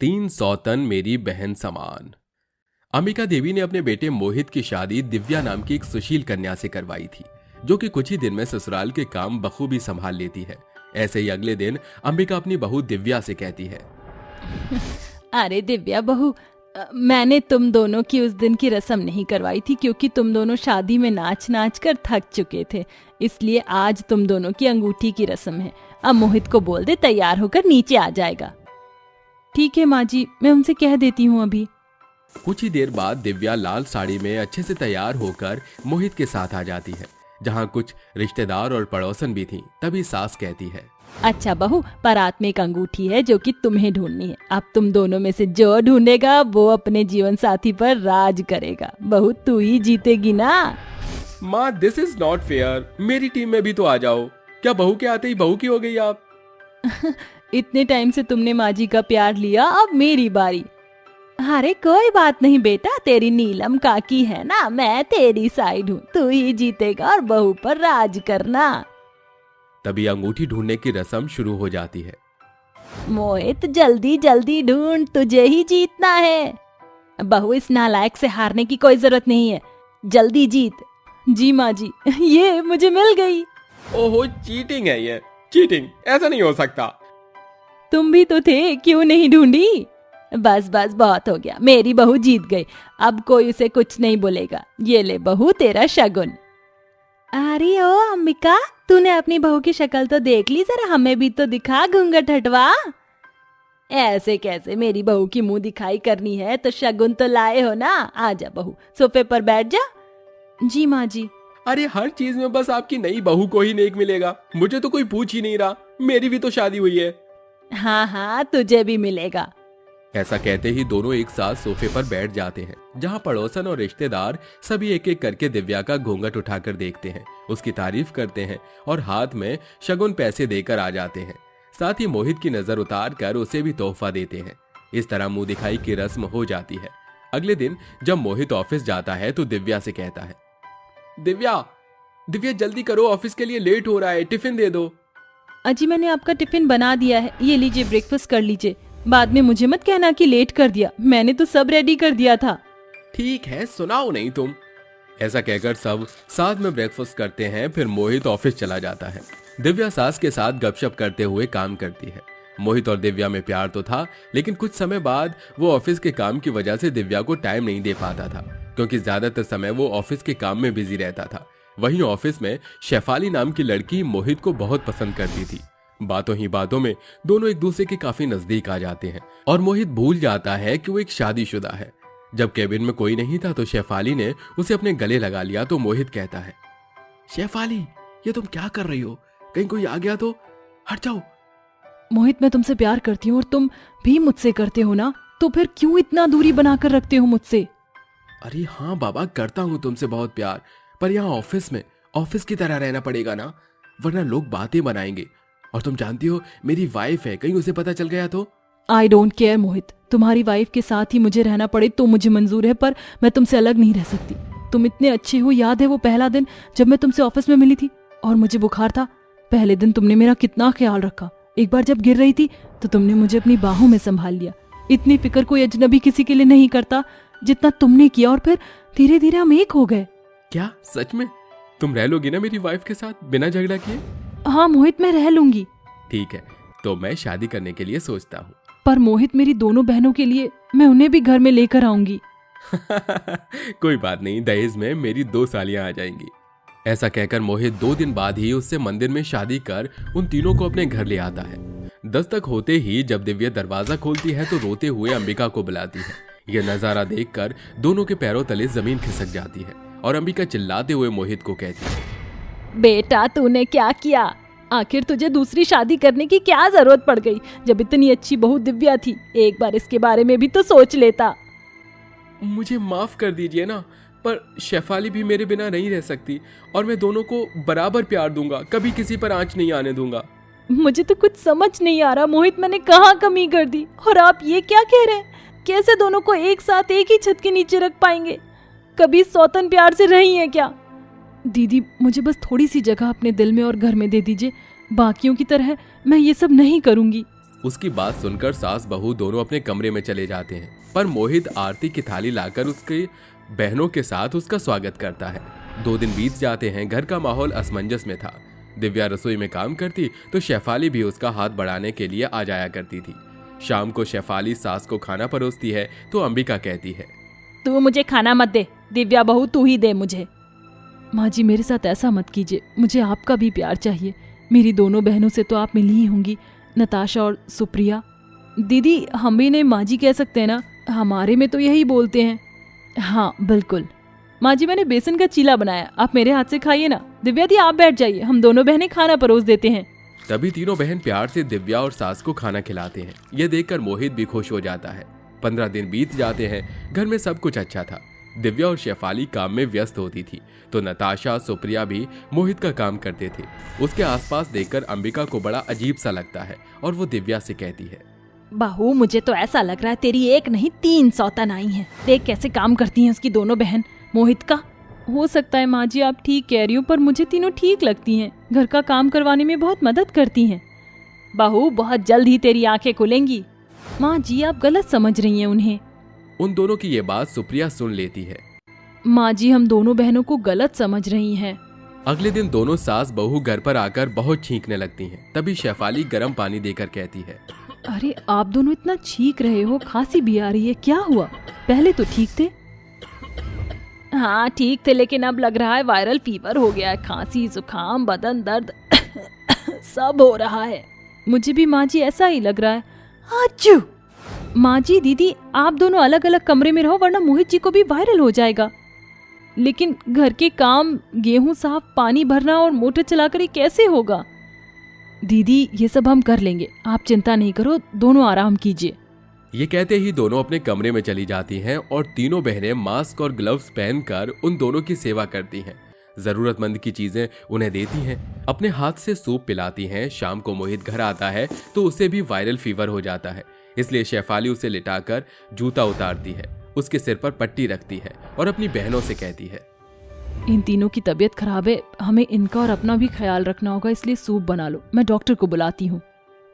तीन सौतन मेरी बहन समान। अंबिका देवी ने अपने बेटे मोहित की शादी दिव्या नाम की एक सुशील कन्या से करवाई थी, जो कि कुछ ही दिन में ससुराल के काम बखूबी संभाल लेती है। ऐसे ही अगले दिन अंबिका अपनी बहू दिव्या से कहती है, अरे दिव्या बहू, मैंने तुम दोनों की उस दिन की रस्म नहीं करवाई थी क्योंकि तुम दोनों शादी में नाच नाच कर थक चुके थे। इसलिए आज तुम दोनों की अंगूठी की रस्म है। अब मोहित को बोल दे तैयार होकर नीचे आ जाएगा। ठीक है माँ जी, मैं उनसे कह देती हूँ अभी। कुछ ही देर बाद दिव्या लाल साड़ी में अच्छे से तैयार होकर मोहित के साथ आ जाती है, जहाँ कुछ रिश्तेदार और पड़ोसन भी थी। तभी सास कहती है, अच्छा बहू, बारात में एक अंगूठी है जो कि तुम्हें ढूंढनी है। अब तुम दोनों में से जो ढूंढेगा वो अपने जीवन साथी पर राज करेगा। बहू तू ही जीतेगी ना। माँ दिस इज नॉट फेयर, मेरी टीम में भी तो आ जाओ। क्या बहू के आते ही बहू की हो गई आप? इतने टाइम से तुमने माँ जी का प्यार लिया, अब मेरी बारी। अरे कोई बात नहीं बेटा, तेरी नीलम काकी है ना, मैं तेरी साइड हूँ। तू ही जीतेगा और बहू पर राज करना। तभी अंगूठी ढूंढने की रस्म शुरू हो जाती है। मोहित जल्दी जल्दी ढूंढ, तुझे ही जीतना है। बहू इस नालायक से हारने की कोई जरूरत नहीं है, जल्दी जीत। जी माँ जी, ये मुझे मिल गई। ओहो, चीटिंग है ये, चीटिंग, ऐसा नहीं हो सकता। तुम भी तो थे, क्यों नहीं ढूंढी? बस बस बहुत हो गया, मेरी बहू जीत गई। अब कोई उसे कुछ नहीं बोलेगा। ये ले बहू तेरा शगुन। अरे ओ अंबिका, तूने अपनी बहू की शक्ल तो देख ली, जरा हमें भी तो दिखा, घूंघट हटवा। ऐसे कैसे, मेरी बहू की मुंह दिखाई करनी है तो शगुन तो लाए हो ना। आजा बहू, सोफे पर बैठ जा। जी माँ जी। अरे हर चीज में बस आपकी नई बहू को ही नेक मिलेगा, मुझे तो कोई पूछ ही नहीं रहा। मेरी भी तो शादी हुई है। हाँ हाँ, तुझे भी मिलेगा। ऐसा कहते ही दोनों एक साथ सोफे पर बैठ जाते हैं, जहां पड़ोसन और रिश्तेदार सभी एक एक करके दिव्या का घूंघट उठाकर देखते हैं, उसकी तारीफ करते हैं और हाथ में शगुन पैसे देकर आ जाते हैं। साथ ही मोहित की नजर उतार कर उसे भी तोहफा देते हैं। इस तरह मुंह दिखाई की रस्म हो जाती है। अगले दिन जब मोहित ऑफिस जाता है तो दिव्या से कहता है, दिव्या दिव्या जल्दी करो, ऑफिस के लिए लेट हो रहा है, टिफिन दे दो। अजी मैंने आपका टिफिन बना दिया है, ये लीजिए, ब्रेकफास्ट कर लीजिए। बाद में मुझे मत कहना कि लेट कर दिया, मैंने तो सब रेडी कर दिया था। ठीक है, सुनाओ नहीं तुम। ऐसा कहकर सब साथ में ब्रेकफास्ट करते हैं। फिर मोहित ऑफिस चला जाता है। दिव्या सास के साथ गपशप करते हुए काम करती है। मोहित और दिव्या में प्यार तो था, लेकिन कुछ समय बाद वो ऑफिस के काम की वजह से दिव्या को टाइम नहीं दे पाता था, क्योंकि ज्यादातर समय वो ऑफिस के काम में बिजी रहता था। वहीं ऑफिस में शेफाली नाम की लड़की मोहित को बहुत पसंद करती थी। बातों ही बातों में दोनों एक दूसरे के काफी नजदीक आ जाते हैं और मोहित भूल जाता है कि वो एक शादीशुदा है। जब केबिन में कोई नहीं था तो शेफाली ने उसे अपने गले लगा लिया तो मोहित कहता है, शेफाली ये तुम क्या कर रही हो? कहीं कोई आ गया तो हट जाओ। मोहित मैं तुमसे प्यार करती हूँ और तुम भी मुझसे करते हो ना, तो फिर क्यों इतना दूरी बनाकर रखते हो मुझसे? अरे हाँ बाबा, करता हूँ तुमसे बहुत प्यार, पर यहाँ ऑफिस में ऑफिस की तरह रहना पड़ेगा ना, वरना लोग बातें बनाएंगे। और तुम जानती हो मेरी वाइफ है, कहीं उसे पता चल गया तो। आई डोंट केयर मोहित, तुम्हारी वाइफ के साथ ही मुझे रहना पड़े तो मुझे मंजूर है, पर मैं तुमसे अलग नहीं रह सकती। तुम इतने अच्छे हो, याद है वो पहला दिन जब मैं तुमसे ऑफिस में मिली थी और मुझे बुखार था? पहले दिन तुमने मेरा कितना ख्याल रखा। एक बार जब गिर रही थी तो तुमने मुझे अपनी बाहों में संभाल लिया। इतनी फिक्र कोई अजनबी किसी के लिए नहीं करता जितना तुमने किया, और फिर धीरे धीरे हम एक हो गए। क्या सच में? तुम रह लोगी ना मेरी वाइफ के साथ बिना झगड़ा किए? हाँ मोहित, मैं रह लूंगी। ठीक है, तो मैं शादी करने के लिए सोचता हूँ। पर मोहित, मेरी दोनों बहनों के लिए मैं उन्हें भी घर में लेकर आऊंगी। कोई बात नहीं, दहेज में मेरी 2 सालियां आ जाएंगी। ऐसा कहकर मोहित 2 दिन बाद ही उससे मंदिर में शादी कर उन तीनों को अपने घर ले आता है। दस्तक होते ही जब दिव्या दरवाजा खोलती है तो रोते हुए अंबिका को बुलाती है। यह नजारा देखकर दोनों के पैरों तले जमीन खिसक जाती है और अंबिका चिल्लाते हुए मोहित को कहती है, बेटा तूने क्या किया? आखिर तुझे दूसरी शादी करने की क्या जरूरत पड़ गई जब इतनी अच्छी बहू दिव्या थी? एक बार इसके बारे में भी तो सोच लेता। मुझे माफ कर दीजिए ना, पर शेफाली भी मेरे बिना नहीं रह सकती और मैं दोनों को बराबर प्यार दूंगा, कभी किसी पर आंच नहीं आने दूंगा। मुझे तो कुछ समझ नहीं आ रहा मोहित, मैंने कहाँ कमी कर दी और आप ये क्या कह रहे हैं? कैसे दोनों को एक साथ एक ही छत के नीचे रख पाएंगे? कभी सौतन प्यार से रही है क्या? दीदी मुझे बस थोड़ी सी जगह अपने दिल में और घर में दे दीजिए, बाकियों की तरह मैं ये सब नहीं करूंगी। उसकी बात सुनकर सास बहू दोनों अपने कमरे में चले जाते हैं, पर मोहित आरती की थाली लाकर उसके बहनों के साथ उसका स्वागत करता है। 2 दिन बीत जाते हैं। घर का माहौल असमंजस में था। दिव्या रसोई में काम करती तो शेफाली भी उसका हाथ बढ़ाने के लिए आ जाया करती थी। शाम को शेफाली सास को खाना परोसती है तो अंबिका कहती है, तू मुझे खाना मत दे, दिव्या बहू तू ही दे मुझे। माँ जी मेरे साथ ऐसा मत कीजिए, मुझे आपका भी प्यार चाहिए। मेरी दोनों बहनों से तो आप मिली ही होंगी, नताशा और सुप्रिया। दीदी हम भी नहीं माँ जी कह सकते हैं ना, हमारे में तो यही बोलते हैं। हाँ बिल्कुल माँ जी, मैंने बेसन का चीला बनाया, आप मेरे हाथ से खाइए ना। दिव्या दी आप बैठ जाइए, हम दोनों बहनें खाना परोस देते हैं। तभी तीनों बहन प्यार से दिव्या और सास को खाना खिलाते हैं। ये देखकर मोहित भी खुश हो जाता है। 15 दिन बीत जाते हैं। घर में सब कुछ अच्छा था। दिव्या और शेफाली काम में व्यस्त होती थी तो नताशा सुप्रिया भी मोहित का काम करते थे। उसके आसपास देखकर अंबिका को बड़ा अजीब सा लगता है और वो दिव्या से कहती है, बहू मुझे तो ऐसा लग रहा है तेरी एक नहीं 3 सौतन आई हैं। देख कैसे काम करती हैं उसकी दोनों बहन। मोहित का हो सकता है माँ जी, आप ठीक कह रही हो, पर मुझे तीनों ठीक लगती हैं। घर का काम करवाने में बहुत मदद करती हैं। बहू बहुत जल्द ही तेरी आंखें खुलेंगी। माँ जी आप गलत समझ रही हैं उन्हें। उन दोनों की ये बात सुप्रिया सुन लेती है। माँ जी हम दोनों बहनों को गलत समझ रही हैं। अगले दिन दोनों सास बहू घर पर आकर बहुत छींकने लगती हैं। तभी शेफाली गर्म पानी देकर कहती है, अरे आप दोनों इतना छींक रहे हो, खांसी भी आ रही है, क्या हुआ? पहले तो ठीक थे। हाँ ठीक थे, लेकिन अब लग रहा है वायरल फीवर हो गया है। खांसी जुकाम बदन दर्द सब हो रहा है। मुझे भी माँ जी ऐसा ही लग रहा है। आजू माँ जी दीदी आप दोनों अलग अलग कमरे में रहो, वरना मोहित जी को भी वायरल हो जाएगा। लेकिन घर के काम, गेहूं साफ, पानी भरना और मोटर चलाकर ये कैसे होगा? दीदी ये सब हम कर लेंगे, आप चिंता नहीं करो, दोनों आराम कीजिए। ये कहते ही दोनों अपने कमरे में चली जाती हैं और तीनों बहनें मास्क और ग्लव्स पहनकर उन दोनों की सेवा करती हैं। जरूरतमंद की चीजें उन्हें देती हैं, अपने हाथ से सूप पिलाती हैं। शाम को मोहित घर आता है तो उसे भी वायरल फीवर हो जाता है, इसलिए शेफाली उसे लिटाकर जूता उतारती है, उसके सिर पर पट्टी रखती है और अपनी बहनों से कहती है, इन तीनों की तबीयत खराब है, हमें इनका और अपना भी ख्याल रखना होगा, इसलिए सूप बना लो, मैं डॉक्टर को बुलाती हूँ।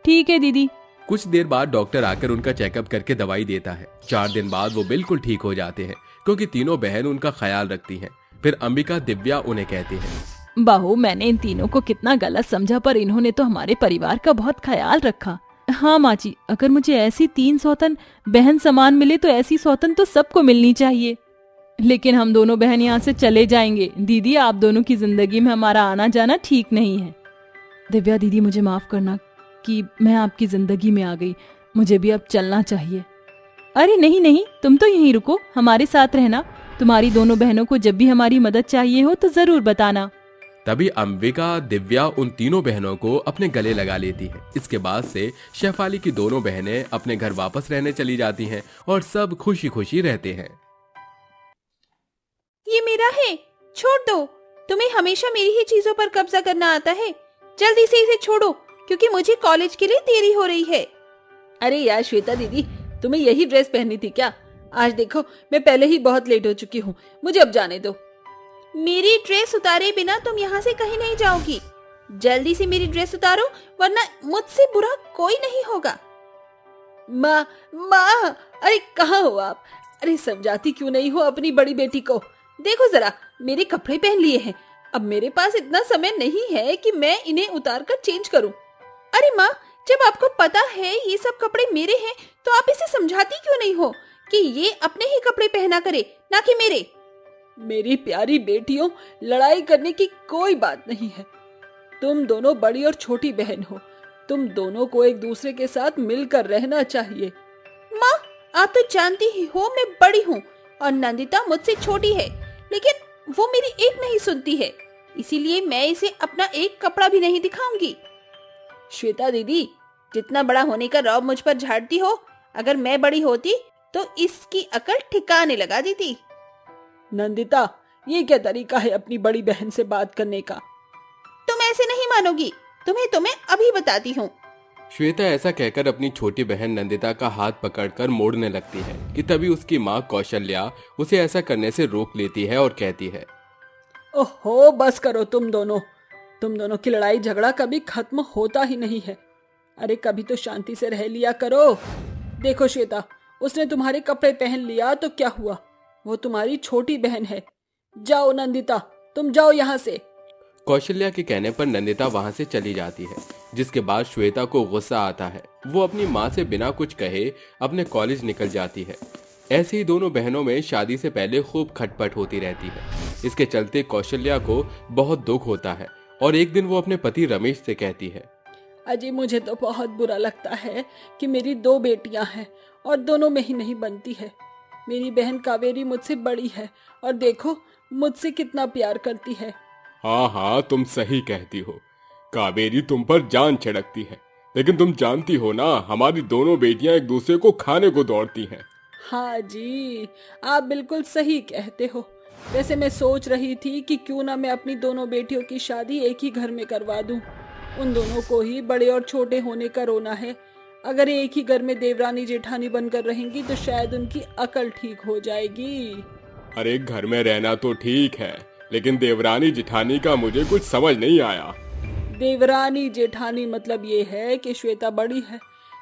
ठीक है दीदी। कुछ देर बाद डॉक्टर आकर उनका चेकअप करके दवाई देता है। 4 दिन बाद वो बिल्कुल ठीक हो जाते हैं, क्योंकि तीनों बहन उनका ख्याल रखती हैं। फिर अंबिका दिव्या उन्हें कहती है, बहू मैंने इन तीनों को कितना गलत समझा, पर इन्होंने तो हमारे परिवार का बहुत ख्याल रखा। हाँ माँ जी, अगर मुझे ऐसी 3 सौतन बहन समान मिले तो ऐसी सौतन तो सबको मिलनी चाहिए। लेकिन हम दोनों बहन यहाँ से चले जाएंगे। दीदी आप दोनों की जिंदगी में हमारा आना जाना ठीक नहीं है। दिव्या दीदी मुझे माफ करना कि मैं आपकी जिंदगी में आ गई, मुझे भी अब चलना चाहिए। अरे नहीं नहीं, तुम तो यहीं रुको, हमारे साथ रहना। तुम्हारी दोनों बहनों को जब भी हमारी मदद चाहिए हो तो जरूर बताना। तभी अंबिका दिव्या उन तीनों बहनों को अपने गले लगा लेती है। इसके बाद से शेफाली की दोनों बहनें अपने घर वापस रहने चली जाती हैं और सब खुशी खुशी रहते हैं। ये मेरा है, छोड़ दो। तुम्हें हमेशा मेरी ही चीजों पर कब्जा करना आता है। जल्दी से इसे छोड़ो, क्योंकि मुझे कॉलेज के लिए देरी हो रही है। अरे यार श्वेता दीदी, तुम्हें यही ड्रेस पहननी थी क्या? आज देखो मैं पहले ही बहुत लेट हो चुकी हूँ, मुझे अब जाने दो। मेरी ड्रेस उतारे बिना तुम यहाँ से कहीं नहीं जाओगी। जल्दी से मेरी ड्रेस उतारो, वरना मुझसे बुरा कोई नहीं होगा। माँ माँ, अरे कहाँ हो आप? अरे समझाती क्यों नहीं हो अपनी बड़ी बेटी को? देखो जरा, मेरे कपड़े पहन लिए हैं, अब मेरे पास इतना समय नहीं है कि मैं इन्हें उतार कर चेंज करूं। अरे माँ, जब आपको पता है ये सब कपड़े मेरे हैं, तो आप इसे समझाती क्यों नहीं हो कि ये अपने ही कपड़े पहना करे, ना कि मेरे। मेरी प्यारी बेटियों, लड़ाई करने की कोई बात नहीं है। तुम दोनों बड़ी और छोटी बहन हो, तुम दोनों को एक दूसरे के साथ मिलकर रहना चाहिए। माँ, आप तो जानती ही हो मैं बड़ी हूँ और नंदिता मुझसे छोटी है, लेकिन वो मेरी एक नहीं सुनती है, इसीलिए मैं इसे अपना एक कपड़ा भी नहीं दिखाऊंगी। श्वेता दीदी, जितना बड़ा होने का रौब मुझ पर झाड़ती हो, अगर मैं बड़ी होती तो इसकी अकल ठिकाने लगा देती। नंदिता, ये क्या तरीका है अपनी बड़ी बहन से बात करने का? तुम ऐसे नहीं मानोगी, तुम्हें अभी बताती हूँ। श्वेता ऐसा कहकर अपनी छोटी बहन नंदिता का हाथ पकड़कर मोड़ने लगती है कि तभी उसकी माँ कौशल्या उसे ऐसा करने से रोक लेती है और कहती है, ओहो बस करो तुम दोनों की लड़ाई झगड़ा कभी खत्म होता ही नहीं है। अरे कभी तो शांति से रह लिया करो। देखो श्वेता, उसने तुम्हारे कपड़े पहन लिया तो क्या हुआ, वो तुम्हारी छोटी बहन है। जाओ नंदिता, तुम जाओ यहाँ से। कौशल्या के कहने पर नंदिता वहां से चली जाती है, जिसके बाद श्वेता को गुस्सा आता है। वो अपनी माँ से बिना कुछ कहे अपने कॉलेज निकल जाती है। ऐसे ही दोनों बहनों में शादी से पहले खूब खटपट होती रहती है। इसके चलते कौशल्या को बहुत दुख होता है और एक दिन वो अपने पति रमेश से कहती है, अजी मुझे तो बहुत बुरा लगता है कि मेरी 2 बेटियां हैं और दोनों में ही नहीं बनती है। मेरी बहन कावेरी मुझसे बड़ी है और देखो मुझसे कितना प्यार करती है। हाँ हाँ, तुम सही कहती हो। कावेरी तुम पर जान छिड़कती है, लेकिन तुम जानती हो ना, हमारी दोनों बेटियां एक दूसरे को खाने को दौड़ती हैं। हाँ जी, आप बिल्कुल सही कहते हो। वैसे मैं सोच रही थी कि क्यों ना मैं अपनी दोनों बेटियों की शादी एक ही घर में करवा दूं। उन दोनों को ही बड़े और छोटे होने का रोना है। अगर एक ही घर में देवरानी जेठानी बनकर रहेंगी तो शायद उनकी अकल ठीक हो जाएगी। अरे घर में रहना तो ठीक है, लेकिन देवरानी जेठानी का मुझे कुछ समझ नहीं आया। देवरानी जेठानी मतलब ये है कि श्वेता बड़ी है,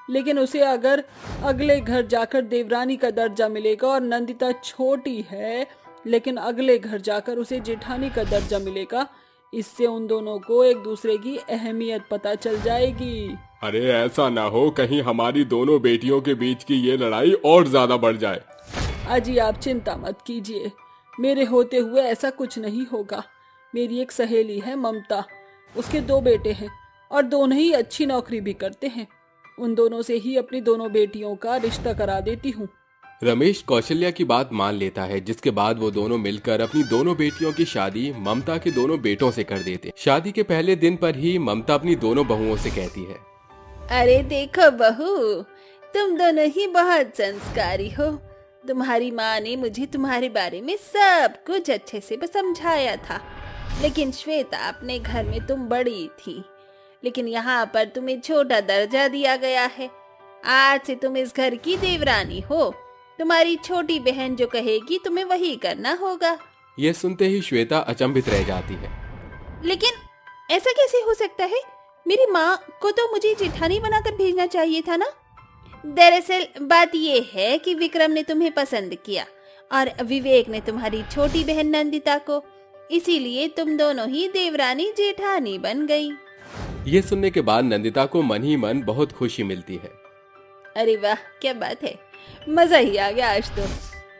लेकिन उसे अगर अगले घर जाकर देवरानी का दर्जा मिलेगा, और नंदिता छोटी है लेकिन अगले घर जाकर उसे जेठानी का दर्जा मिलेगा। इससे उन दोनों को एक दूसरे की अहमियत पता चल जाएगी। अरे ऐसा ना हो कहीं हमारी दोनों बेटियों के बीच की ये लड़ाई और ज्यादा बढ़ जाए। अजी आप चिंता मत कीजिए, मेरे होते हुए ऐसा कुछ नहीं होगा। मेरी एक सहेली है ममता, उसके 2 बेटे हैं और दोनों ही अच्छी नौकरी भी करते हैं। उन दोनों से ही अपनी दोनों बेटियों का रिश्ता करा देती हूँ। रमेश कौशल्या की बात मान लेता है, जिसके बाद वो दोनों मिलकर अपनी दोनों बेटियों की शादी ममता के दोनों बेटों से कर देते। शादी के पहले दिन पर ही ममता अपनी दोनों बहुओं से कहती है, अरे देखो बहू, तुम दोनों ही बहुत संस्कारी हो। तुम्हारी माँ ने मुझे तुम्हारे बारे में सब कुछ अच्छे से समझाया था, लेकिन श्वेता अपने घर में तुम बड़ी थी, लेकिन यहाँ पर तुम्हें छोटा दर्जा दिया गया है। आज से तुम इस घर की देवरानी हो। तुम्हारी छोटी बहन जो कहेगी तुम्हें वही करना होगा। ये सुनते ही श्वेता अचंभित रह जाती है। लेकिन ऐसा कैसे हो सकता है? मेरी माँ को तो मुझे जेठानी बनाकर भेजना चाहिए था ना। दरअसल बात ये है कि विक्रम ने तुम्हें पसंद किया और विवेक ने तुम्हारी छोटी बहन नंदिता को, इसीलिए तुम दोनों ही देवरानी जेठानी बन गई। ये सुनने के बाद नंदिता को मन ही मन बहुत खुशी मिलती है। अरे वाह, क्या बात है, मजा ही आ गया आज तो।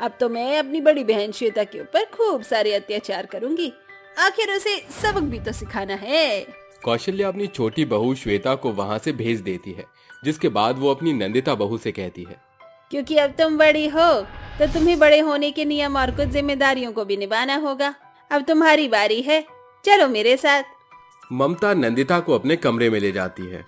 अब तो मैं अपनी बड़ी बहन श्वेता के ऊपर खूब सारे अत्याचार करूंगी, आखिर उसे सबक भी तो सिखाना है। कौशल्या अपनी छोटी बहू श्वेता को वहाँ से भेज देती है, जिसके बाद वो अपनी नंदिता बहू से कहती है, क्योंकि अब तुम बड़ी हो तो तुम्हें बड़े होने के नियम और कुछ जिम्मेदारियों को भी निभाना होगा। अब तुम्हारी बारी है, चलो मेरे साथ। ममता नंदिता को अपने कमरे में ले जाती है।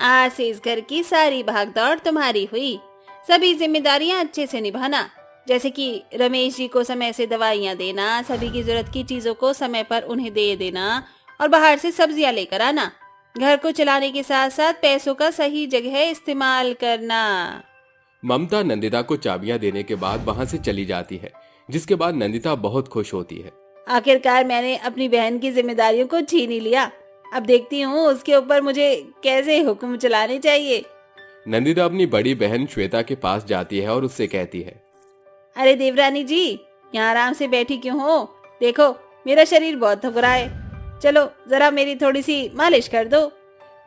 आज से इस घर की सारी भागदौड़ तुम्हारी हुई। सभी जिम्मेदारियां अच्छे से निभाना, जैसे कि रमेश जी को समय से दवाइयाँ देना, सभी की जरूरत की चीजों को समय पर उन्हें दे देना और बाहर से सब्जियां लेकर आना। घर को चलाने के साथ साथ पैसों का सही जगह इस्तेमाल करना। ममता नंदिता को चाबियां देने के बाद वहाँ से चली जाती है, जिसके बाद नंदिता बहुत खुश होती है। आखिरकार मैंने अपनी बहन की जिम्मेदारियों को छीन ही लिया। अब देखती हूँ उसके ऊपर मुझे कैसे हुक्म चलाने चाहिए। नंदिता अपनी बड़ी बहन श्वेता के पास जाती है और उससे कहती है, अरे देवरानी जी, यहाँ आराम से बैठी क्यों हो? देखो मेरा शरीर बहुत थक रहा है, चलो जरा मेरी थोड़ी सी मालिश कर दो।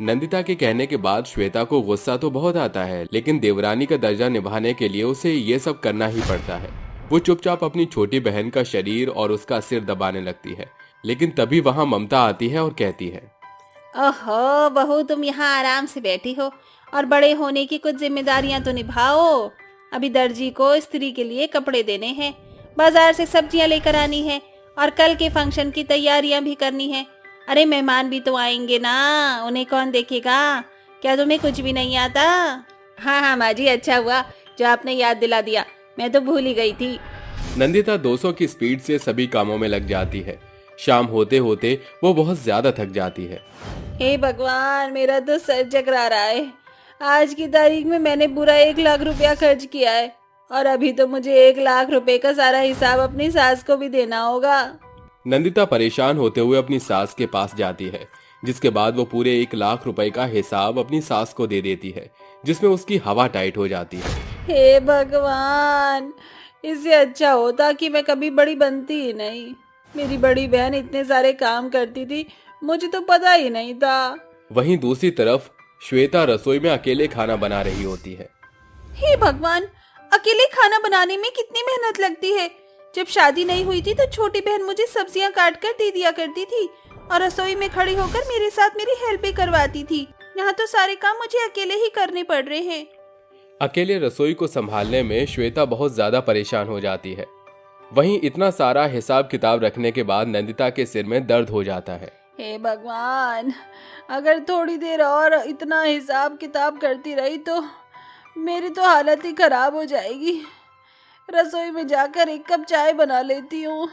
नंदिता के कहने के बाद श्वेता को गुस्सा तो बहुत आता है, लेकिन देवरानी का दर्जा निभाने के लिए उसे ये सब करना ही पड़ता है। वो चुपचाप अपनी छोटी बहन का शरीर और उसका सिर दबाने लगती है, लेकिन तभी वहाँ ममता आती है और कहती है, ओहो बहू, तुम यहाँ आराम से बैठी हो और बड़े होने की कुछ जिम्मेदारियां तो निभाओ। अभी दर्जी को स्त्री के लिए कपड़े देने हैं, बाजार से सब्जियां लेकर आनी है और कल के फंक्शन की तैयारियां भी करनी है। अरे मेहमान भी तो आएंगे ना, उन्हें कौन देखेगा? क्या तुम्हें कुछ भी नहीं आता? हाँ हाँ माँ जी, अच्छा हुआ जो आपने याद दिला दिया, मैं तो भूल ही गई थी। नंदिता 200 की स्पीड से सभी कामों में लग जाती है। शाम होते होते वो बहुत ज्यादा थक जाती है। हे भगवान, मेरा तो सर चकरा रहा है। आज की तारीख में मैंने पूरा 1 लाख रुपया खर्च किया है और अभी तो मुझे 1 लाख रुपए का सारा हिसाब अपनी सास को भी देना होगा। नंदिता परेशान होते हुए अपनी सास के पास जाती है, जिसके बाद वो पूरे 1 लाख रुपए का हिसाब अपनी सास को दे देती है, जिसमें उसकी हवा टाइट हो जाती है। हे भगवान, इससे अच्छा होता कि मैं कभी बड़ी बनती ही नहीं। मेरी बड़ी बहन इतने सारे काम करती थी, मुझे तो पता ही नहीं था। वहीं दूसरी तरफ श्वेता रसोई में अकेले खाना बना रही होती है। हे भगवान, अकेले खाना बनाने में कितनी मेहनत लगती है। जब शादी नहीं हुई थी तो छोटी बहन मुझे सब्जियां काट कर दे दिया करती थी और रसोई में खड़ी होकर मेरे साथ मेरी हेल्प भी करवाती थी। यहाँ तो सारे काम मुझे अकेले ही करने पड़ रहे हैं। अकेले रसोई को संभालने में श्वेता बहुत ज्यादा परेशान हो जाती है। वहीं इतना सारा हिसाब किताब रखने के बाद नंदिता के सिर में दर्द हो जाता है। हे भगवान, अगर थोड़ी देर और इतना हिसाब किताब करती रही तो मेरी तो हालत ही खराब हो जाएगी। रसोई में जाकर एक कप चाय बना लेती हूँ।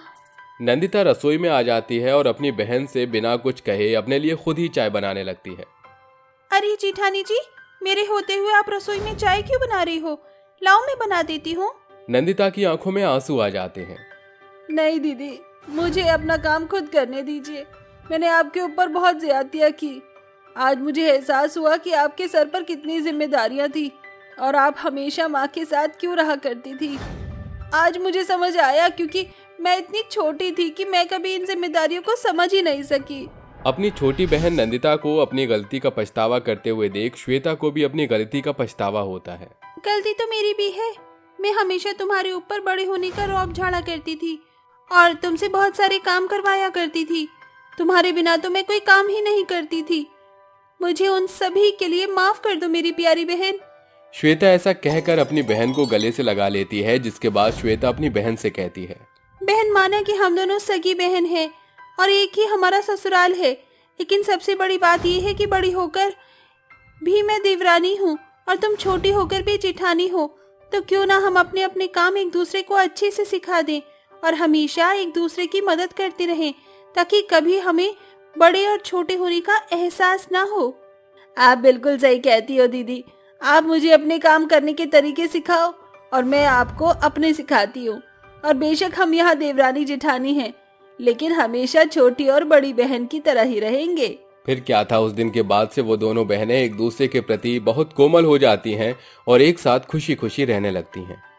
नंदिता रसोई में आ जाती है और अपनी बहन से बिना कुछ कहे अपने लिए खुद ही चाय बनाने लगती है। अरे जेठानी जी, मेरे होते हुए आप रसोई में चाय क्यों बना रही हो? लाओ मैं बना देती हूँ। नंदिता की आंखों में आंसू आ जाते हैं। नहीं दीदी, मुझे अपना काम खुद करने दीजिए। मैंने आपके ऊपर बहुत ज्यादतियाँ की। आज मुझे एहसास हुआ कि आपके सर पर कितनी जिम्मेदारियाँ थी और आप हमेशा माँ के साथ क्यों रहा करती थी। आज मुझे समझ आया, क्योंकि मैं इतनी छोटी थी कि मैं कभी इन जिम्मेदारियों को समझ ही नहीं सकी। अपनी छोटी बहन नंदिता को अपनी गलती का पछतावा करते हुए देख श्वेता को भी अपनी गलती का पछतावा होता है। गलती तो मेरी भी है। मैं हमेशा तुम्हारे ऊपर बड़े होने का रौब झाड़ा करती थी और तुमसे बहुत सारे काम करवाया करती थी। तुम्हारे बिना तो मैं कोई काम ही नहीं करती थी। मुझे उन सभी के लिए माफ कर दो मेरी प्यारी बहन। श्वेता ऐसा कहकर अपनी बहन को गले से लगा लेती है, जिसके बाद श्वेता अपनी बहन से कहती है, बहन, माना कि हम दोनों सगी बहन हैं और एक ही हमारा ससुराल है, लेकिन सबसे बड़ी बात यह है कि बड़ी होकर भी मैं देवरानी हूँ और तुम छोटी होकर भी जेठानी हो। तो क्यों ना हम अपने अपने काम एक दूसरे को अच्छे से सिखा दें और हमेशा एक दूसरे की मदद करते रहें, ताकि कभी हमें बड़े और छोटे होने का एहसास ना हो। आप बिल्कुल सही कहती हो दीदी। आप मुझे अपने काम करने के तरीके सिखाओ और मैं आपको अपने सिखाती हूँ। और बेशक हम यहाँ देवरानी जेठानी हैं, लेकिन हमेशा छोटी और बड़ी बहन की तरह ही रहेंगे। फिर क्या था, उस दिन के बाद से वो दोनों बहनें एक दूसरे के प्रति बहुत कोमल हो जाती हैं और एक साथ खुशी खुशी रहने लगती हैं।